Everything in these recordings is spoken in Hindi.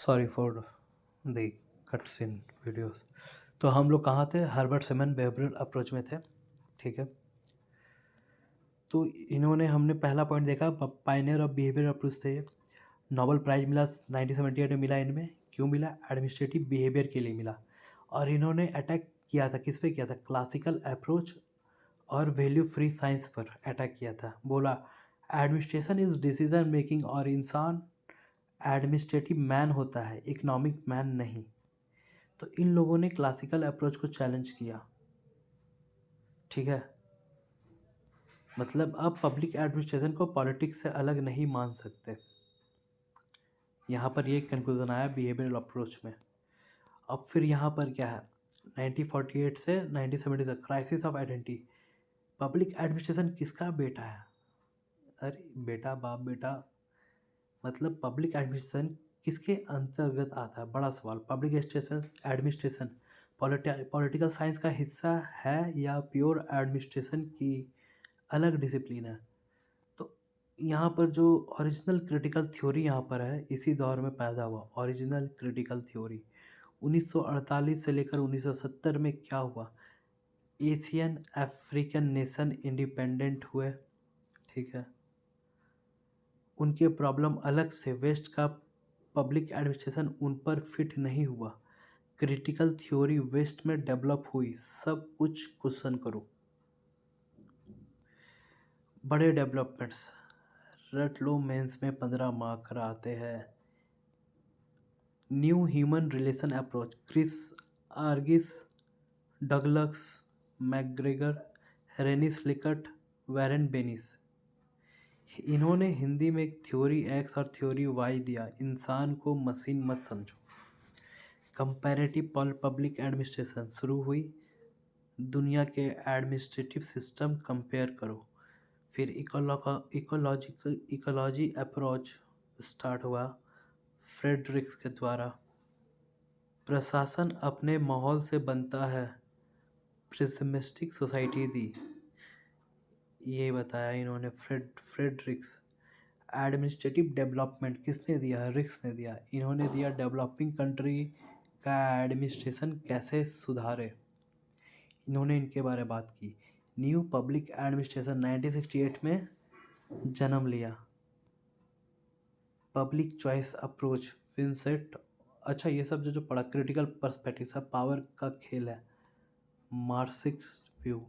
Sorry for the cuts in videos. तो हम लोग कहाँ थे? हर्बर्ट सिमन बिहेवियरल अप्रोच में थे। ठीक है, तो इन्होंने हमने पहला पॉइंट देखा, पायनियर ऑफ बिहेवियर अप्रोच थे। नोबेल प्राइज़ मिला 1978 में मिला इनमें। क्यों मिला? एडमिनिस्ट्रेटिव बिहेवियर के लिए मिला। और इन्होंने अटैक किया था, किस पे किया था? क्लासिकल अप्रोच और वैल्यू फ्री साइंस पर अटैक किया था। बोला एडमिनिस्ट्रेशन इज डिसीजन मेकिंग, और इंसान एडमिनिस्ट्रेटिव मैन होता है, इकोनॉमिक मैन नहीं। तो इन लोगों ने क्लासिकल अप्रोच को चैलेंज किया। ठीक है, मतलब अब पब्लिक एडमिनिस्ट्रेशन को पॉलिटिक्स से अलग नहीं मान सकते। यहाँ पर ये कंक्लूजन आया बिहेवियरल अप्रोच में। अब फिर यहाँ पर क्या है? 1948 से 1970 तक crisis of identity. Public administration किसका बेटा है? अरे बेटा, बाप बेटा, मतलब पब्लिक एडमिनिस्ट्रेशन किसके अंतर्गत आता है? बड़ा सवाल। पब्लिक एडमिनिस्ट्रेशन पॉलिटिकल साइंस का हिस्सा है या प्योर एडमिनिस्ट्रेशन की अलग डिसिप्लिन है? तो यहाँ पर जो ओरिजिनल क्रिटिकल थ्योरी यहाँ पर है, इसी दौर में पैदा हुआ ओरिजिनल क्रिटिकल थ्योरी। 1948 से लेकर 1970 में क्या हुआ? एशियन अफ्रीकन नेशन इंडिपेंडेंट हुए। ठीक है, उनके प्रॉब्लम अलग से, वेस्ट का पब्लिक एडमिनिस्ट्रेशन उन पर फिट नहीं हुआ। क्रिटिकल थ्योरी वेस्ट में डेवलप हुई। सब कुछ क्वेश्चन करो। बड़े डेवलपमेंट्स रट लो, मेंस में 15 मार्कर आते हैं। New human relation approach, Chris Argyris, Douglas McGregor, Rensis Likert, Warren Bennis. इन्होंने हिंदी में एक थ्योरी एक्स और थ्योरी वाई दिया। इंसान को मशीन मत समझो। कंपैरेटिव पब्लिक एडमिनिस्ट्रेशन शुरू हुई। दुनिया के एडमिनिस्ट्रेटिव सिस्टम कंपेयर करो। फिर इकोलॉजी अप्रोच स्टार्ट हुआ फ्रेडरिक्स के द्वारा। प्रशासन अपने माहौल से बनता है, प्रिज्मेटिक सोसाइटी दी। ये बताया इन्होंने फ्रेडरिक्स। एडमिनिस्ट्रेटिव डेवलपमेंट किसने दिया? रिक्स ने दिया। इन्होंने दिया डेवलपिंग कंट्री का एडमिनिस्ट्रेशन कैसे सुधारे, इन्होंने इनके बारे में बात की। न्यू पब्लिक एडमिनिस्ट्रेशन 1968 में जन्म लिया। Public choice approach Vincent. अच्छा, ये सब जो पढ़ा, क्रिटिकल पर्सपेक्टिव सब पावर का खेल है, मार्क्सिस्ट व्यू।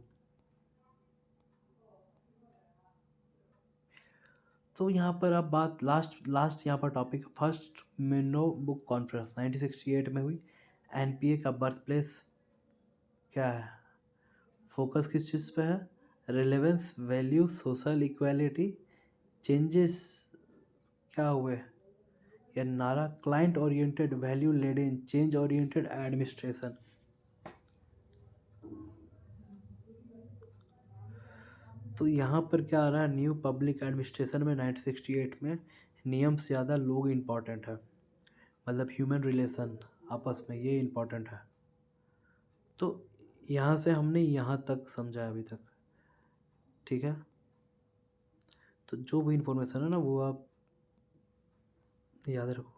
तो यहाँ पर अब बात लास्ट यहाँ पर टॉपिक, फर्स्ट मिनो बुक कॉन्फ्रेंस 1968 में हुई। एनपीए का बर्थ प्लेस क्या है? फोकस किस चीज़ पे है? Relevance, value, social equality. Changes क्या हुए? या नारा क्लाइंट ओरिएंटेड, वैल्यू लेड इन, चेंज ओरिएंटेड एडमिनिस्ट्रेशन। तो यहाँ पर क्या आ रहा है? न्यू पब्लिक एडमिनिस्ट्रेशन में 1968 में नियम से ज़्यादा लोग इम्पॉर्टेंट है, मतलब ह्यूमन रिलेशन आपस में, ये इम्पॉर्टेंट है। तो यहाँ से हमने यहाँ तक समझा अभी तक। ठीक है, तो जो भी इंफॉर्मेशन है ना, वो आप याद रखो।